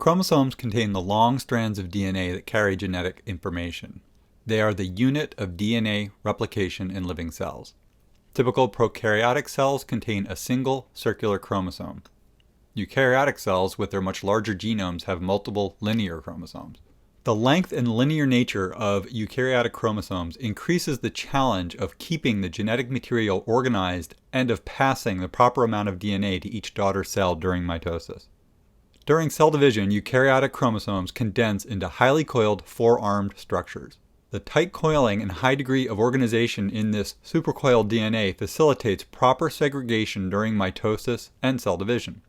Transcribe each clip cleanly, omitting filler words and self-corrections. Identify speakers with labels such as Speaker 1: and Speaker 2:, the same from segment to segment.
Speaker 1: Chromosomes contain the long strands of DNA that carry genetic information. They are the unit of DNA replication in living cells. Typical prokaryotic cells contain a single circular chromosome. Eukaryotic cells with their much larger genomes have multiple linear chromosomes. The length and linear nature of eukaryotic chromosomes increases the challenge of keeping the genetic material organized and of passing the proper amount of DNA to each daughter cell during mitosis. During cell division, eukaryotic chromosomes condense into highly coiled four-armed structures. The tight coiling and high degree of organization in this supercoiled DNA facilitates proper segregation during mitosis and cell division.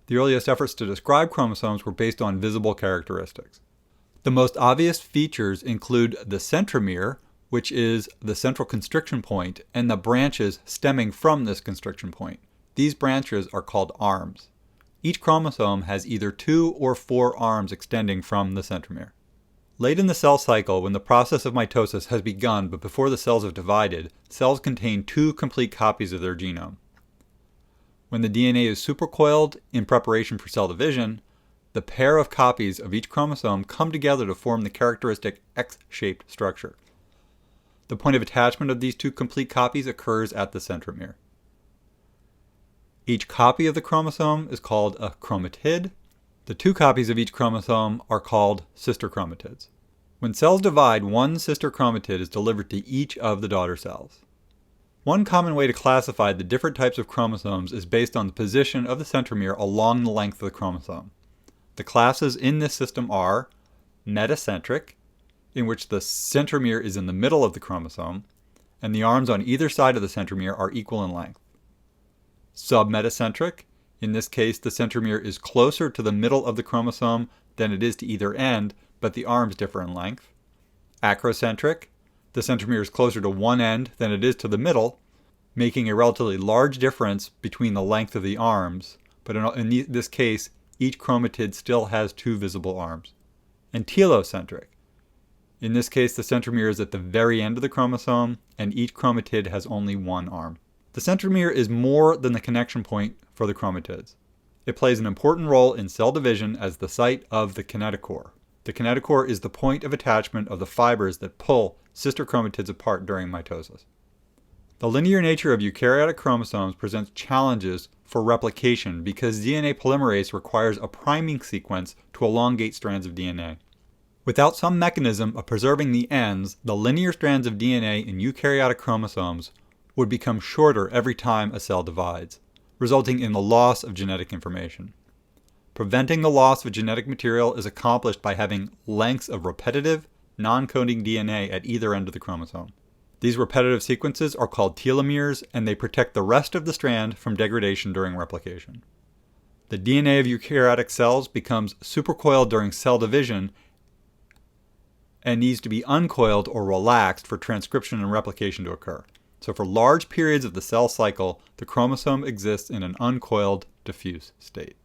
Speaker 1: The earliest efforts to describe chromosomes were based on visible characteristics. The most obvious features include the centromere, which is the central constriction point, and the branches stemming from this constriction point. These branches are called arms. Each chromosome has either 2 or 4 arms extending from the centromere. Late in the cell cycle, when the process of mitosis has begun but before the cells have divided, cells contain 2 complete copies of their genome. When the DNA is supercoiled in preparation for cell division, the pair of copies of each chromosome come together to form the characteristic X-shaped structure. The point of attachment of these 2 complete copies occurs at the centromere. Each copy of the chromosome is called a chromatid. The 2 copies of each chromosome are called sister chromatids. When cells divide, one sister chromatid is delivered to each of the daughter cells. One common way to classify the different types of chromosomes is based on the position of the centromere along the length of the chromosome. The classes in this system are metacentric, in which the centromere is in the middle of the chromosome, and the arms on either side of the centromere are equal in length. Submetacentric, in this case the centromere is closer to the middle of the chromosome than it is to either end, but the arms differ in length. Acrocentric, the centromere is closer to one end than it is to the middle, making a relatively large difference between the length of the arms, but in this case, each chromatid still has 2 visible arms. And telocentric. In this case, the centromere is at the very end of the chromosome, and each chromatid has only 1 arm. The centromere is more than the connection point for the chromatids. It plays an important role in cell division as the site of the kinetochore. The kinetochore is the point of attachment of the fibers that pull sister chromatids apart during mitosis. The linear nature of eukaryotic chromosomes presents challenges for replication because DNA polymerase requires a priming sequence to elongate strands of DNA. Without some mechanism of preserving the ends, the linear strands of DNA in eukaryotic chromosomes would become shorter every time a cell divides, resulting in the loss of genetic information. Preventing the loss of genetic material is accomplished by having lengths of repetitive, non-coding DNA at either end of the chromosome. These repetitive sequences are called telomeres, and they protect the rest of the strand from degradation during replication. The DNA of eukaryotic cells becomes supercoiled during cell division and needs to be uncoiled or relaxed for transcription and replication to occur. So for large periods of the cell cycle, the chromosome exists in an uncoiled, diffuse state.